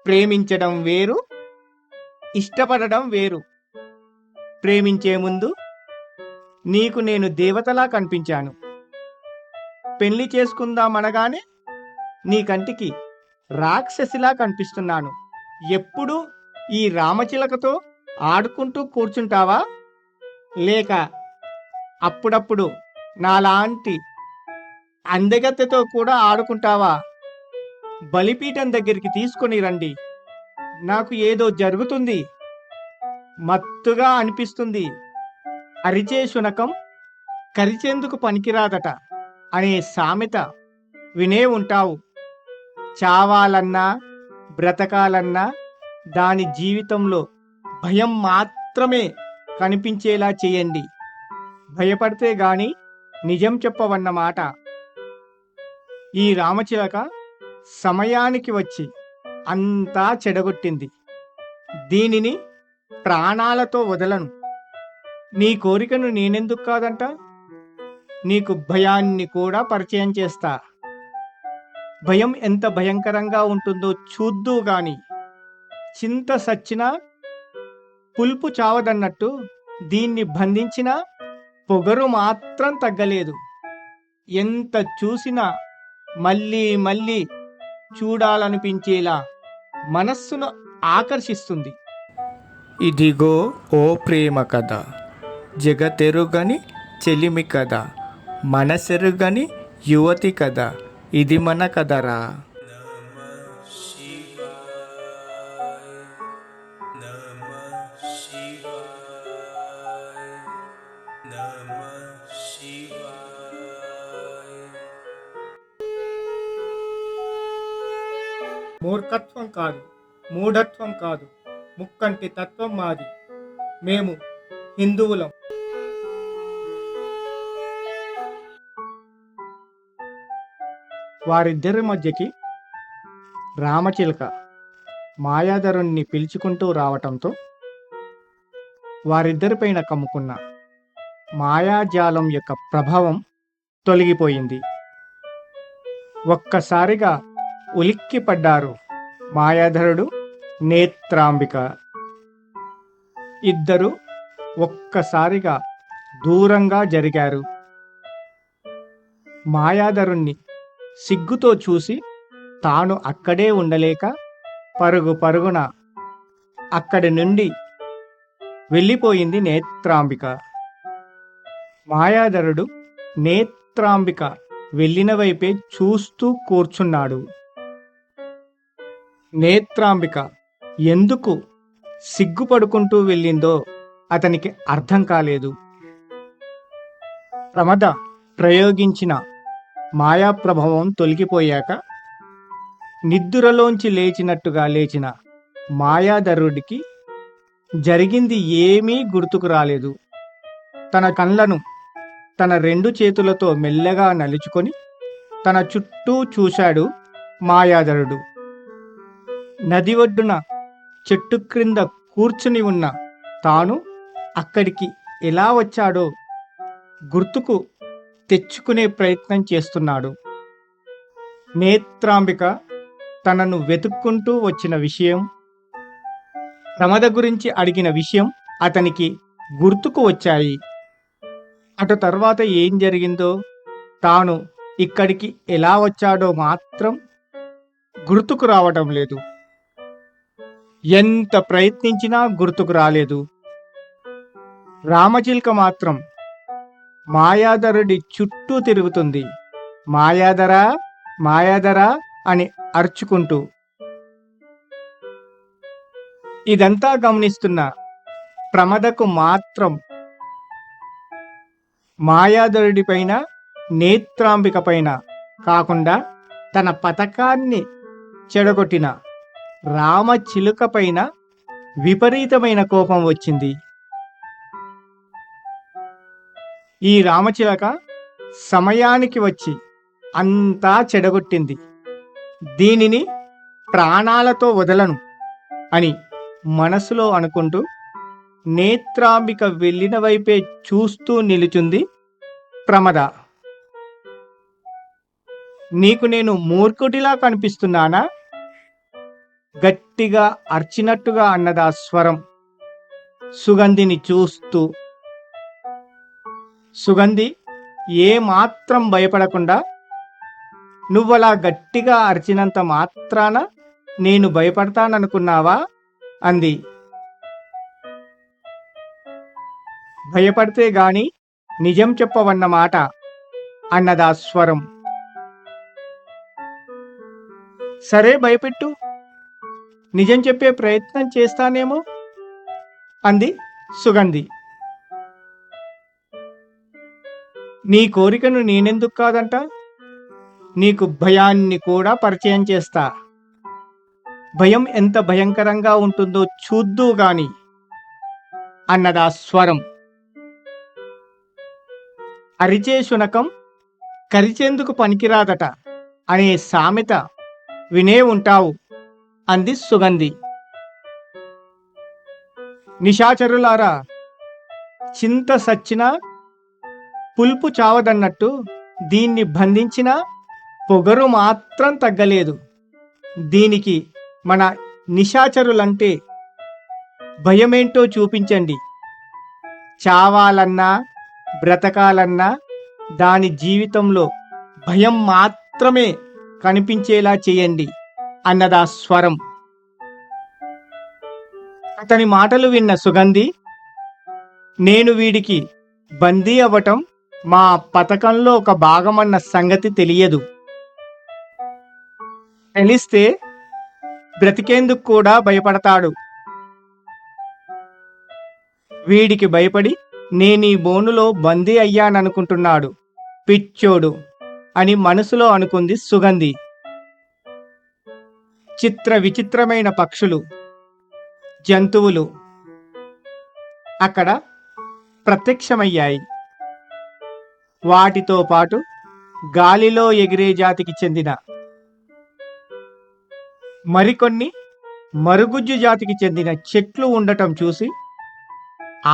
ప్రేమించడం వేరు, ఇష్టపడడం వేరు. ప్రేమించే ముందు నీకు నేను దేవతలా కనిపించాను. పెళ్లి చేసుకుందామనగానే నీ కంటికి రాక్షసిలా కనిపిస్తున్నాను. ఎప్పుడూ ఈ రామచిలకతో ఆడుకుంటూ కూర్చుంటావా, లేక అప్పుడప్పుడు నాలాంటి అందగత్తెతో కూడా ఆడుకుంటావా? బలిపీఠం దగ్గరికి తీసుకొని రండి. నాకు ఏదో జరుగుతుంది, మత్తుగా అనిపిస్తుంది. అరిచే శునకం కరిచేందుకు పనికిరాదట అనే సామెత వినే ఉంటావు. చావాలన్నా బ్రతకాలన్నా దాని జీవితంలో భయం మాత్రమే కనిపించేలా చేయండి. భయపడితే గాని నిజం చెప్పవన్నమాట. ఈ రామచిలక సమయానికి వచ్చి అంతా చెడగొట్టింది. దీనిని ప్రాణాలతో వదలను. నీ కోరికను నేనెందుకు కాదంట? నీకు భయాన్ని కూడా పరిచయం చేస్తా. భయం ఎంత భయంకరంగా ఉంటుందో చూద్దూ గాని. చింత సచ్చినా పులుపు చావదన్నట్టు దీన్ని బంధించినా పొగరు మాత్రం తగ్గలేదు. ఎంత చూసినా మళ్ళీ మళ్ళీ చూడాలనిపించేలా మనస్సును ఆకర్షిస్తుంది. ఇదిగో ఓ ప్రేమ కథ, జగతెరుగని చెలిమి కథ, మనసెరుగని యువతి కథ, ఇది మన కథరా. మూర్ఖత్వం కాదు, మూఢత్వం కాదు, ముక్కంటి తత్వం మాది. మేము హిందువులం. వారిద్దరి మధ్యకి రామచిలక మాయాధరుణ్ణి పిలుచుకుంటూ రావటంతో వారిద్దరిపైన కమ్ముకున్న మాయాజాలం యొక్క ప్రభావం తొలగిపోయింది. ఒక్కసారిగా ఉలిక్కిపడ్డారు మాయాధరుడు, నేత్రాంబిక. ఇద్దరు ఒక్కసారిగా దూరంగా జరిగారు. మాయాధరుణ్ణి సిగ్గుతో చూసి తాను అక్కడే ఉండలేక పరుగు పరుగున అక్కడి నుండి వెళ్ళిపోయింది నేత్రాంబిక. మాయాధరుడు నేత్రాంబిక వెళ్ళిన వైపే చూస్తూ కూర్చున్నాడు. నేత్రాంబిక ఎందుకు సిగ్గుపడుకుంటూ వెళ్ళిందో అతనికి అర్థం కాలేదు. ప్రమద ప్రయోగించిన మాయాప్రభావం తొలగిపోయాక నిద్దురలోంచి లేచినట్టుగా లేచిన మాయాధరుడికి జరిగింది ఏమీ గుర్తుకు రాలేదు. తన కళ్ళను తన రెండు చేతులతో మెల్లగా నలుచుకొని తన చుట్టూ చూశాడు మాయాధరుడు. నది ఒడ్డున చెట్టు క్రింద కూర్చుని ఉన్న తాను అక్కడికి ఎలా వచ్చాడో గుర్తుకు తెచ్చుకునే ప్రయత్నం చేస్తున్నాడు. నేత్రాంబిక తనను వెతుక్కుంటూ వచ్చిన విషయం, ప్రమద గురించి అడిగిన విషయం అతనికి గుర్తుకు వచ్చాయి. అటు తర్వాత ఏం జరిగిందో, తాను ఇక్కడికి ఎలా వచ్చాడో మాత్రం గుర్తుకు రావటం లేదు. ఎంత ప్రయత్నించినా గుర్తుకు రాలేదు. రామచిలక మాత్రం మాయాధరుడి చుట్టూ తిరుగుతుంది. మాయాధరా, మాయాధరా అని అరుచుకుంటూ. ఇదంతా గమనిస్తున్న ప్రమదకు మాత్రం మాయాధరుడి పైన, నేత్రాంబిక పైన కాకుండా తన పథకాన్ని చెడగొట్టిన రామచిలుక పైన విపరీతమైన కోపం వచ్చింది. ఈ రామచిలక సమయానికి వచ్చి అంతా చెడగొట్టింది. దీనిని ప్రాణాలతో వదలను అని మనసులో అనుకుంటూ నేత్రాంబిక వెళ్ళిన వైపే చూస్తూ నిలుచుంది ప్రమద. నీకు నేను మూర్ఖుడిలా కనిపిస్తున్నానా? గట్టిగా అర్చినట్టుగా అన్నదా స్వరం సుగంధిని చూస్తూ. సుగంధి ఏమాత్రం భయపడకుండా, నువ్వలా గట్టిగా అరిచినంత మాత్రాన నేను భయపడతాననుకున్నావా అంది. భయపడితే గాని నిజం చెప్పవన్నమాట అన్నదా స్వరం. సరే భయపెట్టు, నిజం చెప్పే ప్రయత్నం చేస్తానేమో అంది సుగంధి. నీ కోరికను నేనెందుకు కాదంట, నీకు భయాన్ని కూడా పరిచయం చేస్తా. భయం ఎంత భయంకరంగా ఉంటుందో చూద్దూ గాని అన్నదా స్వరం. అరిచే శునకం కరిచేందుకు పనికిరాదట అనే సామెత వినే ఉంటావు అంది సుగంధి. నిశాచరులారా, చింత సచ్చినా పులుపు చావదన్నట్టు దీన్ని బంధించిన పొగరు మాత్రం తగ్గలేదు. దీనికి మన నిశాచరులంటే భయమేంటో చూపించండి. చావాలన్నా బ్రతకాలన్నా దాని జీవితంలో భయం మాత్రమే కనిపించేలా చేయండి అన్నదా స్వరం. అతని మాటలు విన్న సుగంధి, నేను వీడికి బందీ అవ్వటం మా పథకంలో ఒక భాగమన్న సంగతి తెలియదు. తెలిస్తే బ్రతికేందుకు కూడా భయపడతాడు. వీడికి భయపడి నేనీ బోనులో బందీ అయ్యాననుకుంటున్నాడు పిచ్చోడు అని మనసులో అనుకుంది సుగంధి. చిత్ర విచిత్రమైన పక్షులు, జంతువులు అక్కడ ప్రత్యక్షమయ్యాయి. వాటితో పాటు గాలిలో ఎగిరే జాతికి చెందిన మరికొన్ని మరుగుజ్జు జాతికి చెందిన చెట్లు ఉండటం చూసి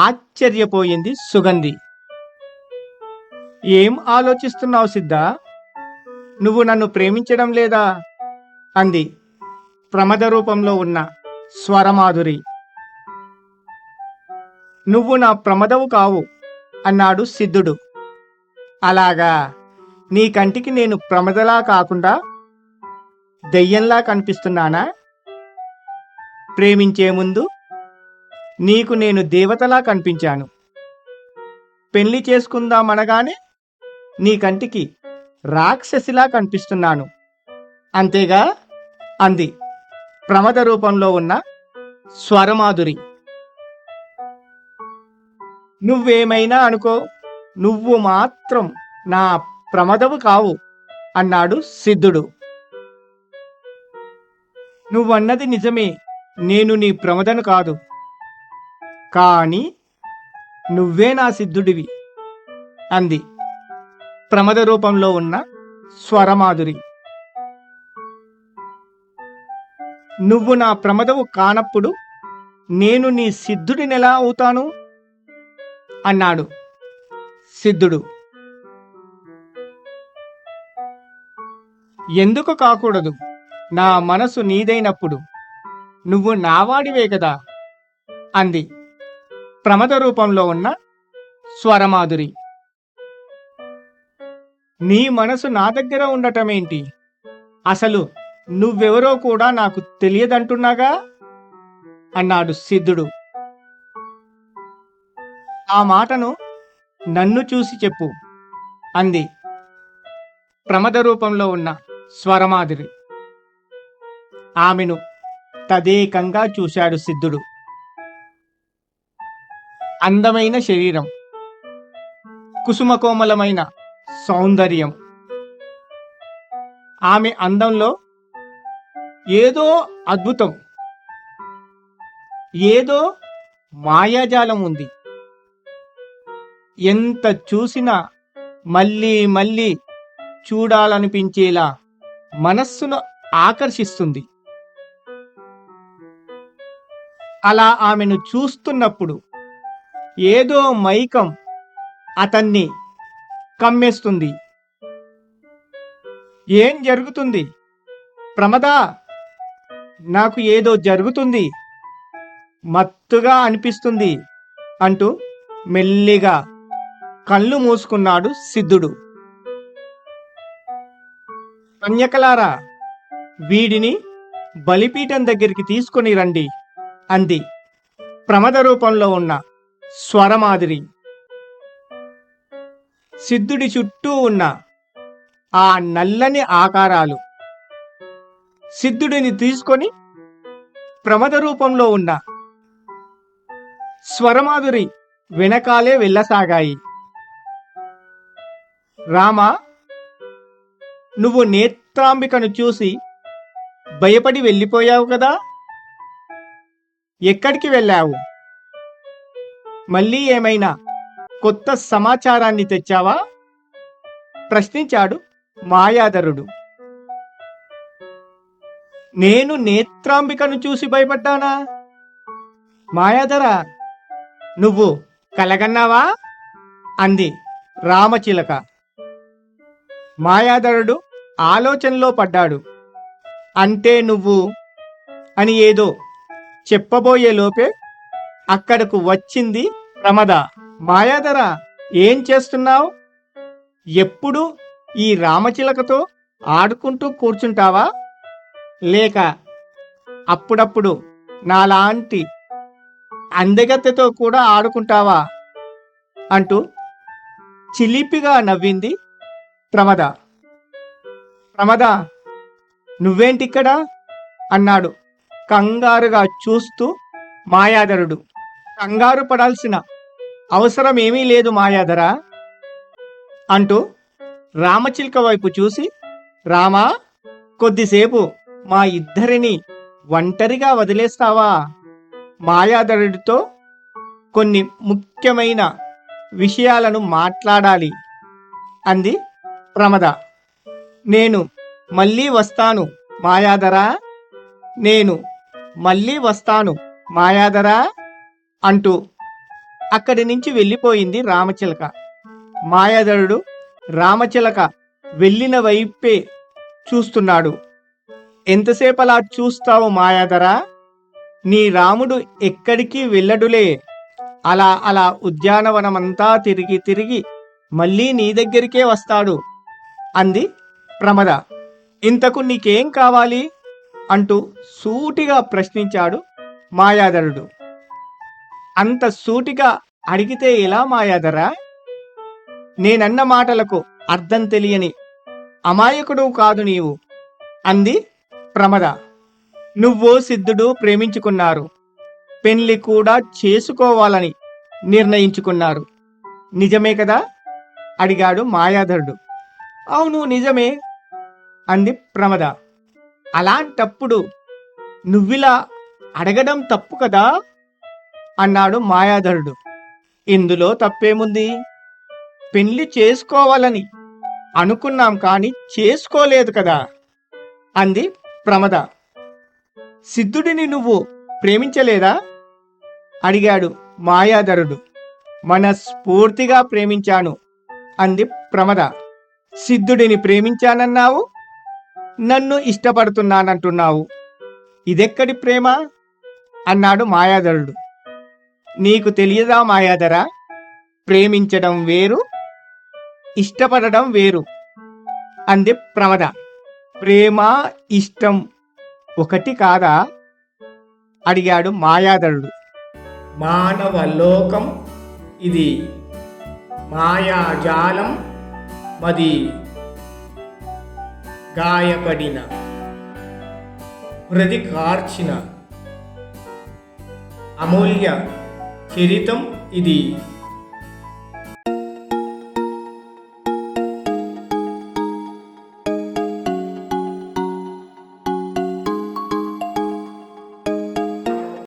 ఆశ్చర్యపోయింది సుగంధి. ఏం ఆలోచిస్తున్నావు సిద్ధా? నువ్వు నన్ను ప్రేమించడం లేదా అంది ప్రమద రూపంలో ఉన్న స్వరమాధురి. నువ్వు నా ప్రమదవు కావు అన్నాడు సిద్ధుడు. అలాగా, నీ కంటికి నేను ప్రమదలా కాకుండా దెయ్యంలా కనిపిస్తున్నానా? ప్రేమించే ముందు నీకు నేను దేవతలా కనిపించాను. పెళ్లి చేసుకుందామనగానే నీ కంటికి రాక్షసిలా కనిపిస్తున్నాను, అంతేగా అంది ప్రమద రూపంలో ఉన్న స్వరమాధురి. నువ్వేమైనా అనుకో, నువ్వు మాత్రం నా ప్రమదవు కావు అన్నాడు సిద్ధుడు. నువ్వన్నది నిజమే, నేను నీ ప్రమదను కాదు, కాని నువ్వే నా సిద్ధుడివి అంది ప్రమద రూపంలో ఉన్న స్వరమాధురి. నువ్వు నా ప్రమదవు కానప్పుడు నేను నీ సిద్ధుడినెలా అవుతాను అన్నాడు సిద్ధుడు. ఎందుకు కాకూడదు? నా మనసు నీదైనప్పుడు నువ్వు నావాడివే కదా అంది ప్రమద రూపంలో ఉన్న స్వరమాధురి. నీ మనసు నా దగ్గర ఉండటమేంటి? అసలు నువ్వెవరో కూడా నాకు తెలియదంటున్నాగా అన్నాడు సిద్ధుడు. ఆ మాటను నన్ను చూసి చెప్పు అంది ప్రమద రూపంలో ఉన్న స్వరమాధురి. ఆమెను తదేకంగా చూశాడు సిద్ధుడు. అందమైన శరీరం, కుసుమకోమలమైన సౌందర్యం. ఆమె అందంలో ఏదో అద్భుతం, ఏదో మాయాజాలం ఉంది. ఎంత చూసినా మళ్ళీ మళ్ళీ చూడాలనిపించేలా మనస్సును ఆకర్షిస్తుంది. అలా ఆమెను చూస్తున్నప్పుడు ఏదో మైకం అతన్ని కమ్మేస్తుంది. ఏం జరుగుతుంది? ప్రమద, నాకు ఏదో జరుగుతుంది, మత్తుగా అనిపిస్తుంది అంటూ మెల్లిగా కళ్ళు మూసుకున్నాడు సిద్ధుడు. కన్యకలారా, వీడిని బలిపీఠం దగ్గరికి తీసుకొని రండి అంది ప్రమద రూపంలో ఉన్న స్వరమాదిరి. సిద్ధుడి చుట్టూ ఉన్న ఆ నల్లని ఆకారాలు సిద్ధుడిని తీసుకొని ప్రమద రూపంలో ఉన్న స్వరమాధురి వెనకాలే వెళ్ళసాగాయి. రామా, నువ్వు నేత్రాంబికను చూసి భయపడి వెళ్ళిపోయావు కదా, ఎక్కడికి వెళ్ళావు? మళ్ళీ ఏమైనా కొత్త సమాచారాన్ని తెచ్చావా? ప్రశ్నించాడు మాయాధరుడు. నేను నేత్రాంబికను చూసి భయపడ్డానా? మాయాధర, నువ్వు కలగన్నావా అంది రామచిలక. మాయాధరుడు ఆలోచనలో పడ్డాడు. అంటే నువ్వు అని ఏదో చెప్పబోయే లోపే అక్కడకు వచ్చింది ప్రమద. మాయాధర, ఏం చేస్తున్నావు? ఎప్పుడు ఈ రామచిలకతో ఆడుకుంటూ కూర్చుంటావా, లేక అప్పుడప్పుడు నాలాంటి అందగత్తెతో కూడా ఆడుకుంటావా అంటూ చిలిపిగా నవ్వింది ప్రమద. ప్రమద, నువ్వేంటిక్కడ అన్నాడు కంగారుగా చూస్తూ మాయాధరుడు. కంగారు పడాల్సిన అవసరం ఏమీ లేదు మాయాధర అంటూ రామచిలుక వైపు చూసి, రామా, కొద్దిసేపు మా ఇద్దరిని ఒంటరిగా వదిలేస్తావా? మాయాధరుడితో కొన్ని ముఖ్యమైన విషయాలను మాట్లాడాలి అంది ప్రమద. నేను మళ్ళీ వస్తాను మాయాధరా, నేను మళ్ళీ వస్తాను మాయాధరా అంటూ అక్కడి నుంచి వెళ్ళిపోయింది రామచిలక. మాయాధరుడు రామచిలక వెళ్ళిన వైపే చూస్తున్నాడు. ఎంతసేపలా చూస్తావు మాయాధరా? నీ రాముడు ఎక్కడికి వెళ్ళడులే. అలా అలా ఉద్యానవనమంతా తిరిగి తిరిగి మళ్ళీ నీ దగ్గరికే వస్తాడు అంది ప్రమద. ఇంతకు నీకేం కావాలి అంటూ సూటిగా ప్రశ్నించాడు మాయాధరుడు. అంత సూటిగా అడిగితే ఎలా మాయాధరా? నేనన్న మాటలకు అర్థం తెలియని అమాయకుడు కాదు నీవు అంది ప్రమద. నువ్వు సిద్ధుడు ప్రేమించుకున్నారు, పెళ్లి కూడా చేసుకోవాలని నిర్ణయించుకున్నారు, నిజమే కదా అడిగాడు మాయాధరుడు. అవును, నిజమే అంది ప్రమద. అలాంటప్పుడు నువ్విలా అడగడం తప్పు కదా అన్నాడు మాయాధరుడు. ఇందులో తప్పేముంది? పెళ్లి చేసుకోవాలని అనుకున్నాం కాని చేసుకోలేదు కదా అంది ప్రమద. సిద్ధుడిని నువ్వు ప్రేమించలేదా అడిగాడు మాయాధరుడు. మనస్ఫూర్తిగా ప్రేమించాను అంది ప్రమద. సిద్ధుడిని ప్రేమించానన్నావు, నన్ను ఇష్టపడుతున్నానంటున్నావు, ఇదెక్కడి ప్రేమ అన్నాడు మాయాధరుడు. నీకు తెలియదా మాయాధర, ప్రేమించడం వేరు, ఇష్టపడడం వేరు అంది ప్రమద. ప్రేమ ఇష్టం ఒకటి కాదా అడిగాడు మాయాధరుడు. మానవ లోకం ఇది, మాయాజాలం మది, గాయపడిన హృది కార్చిన అమూల్య చరితం ఇది.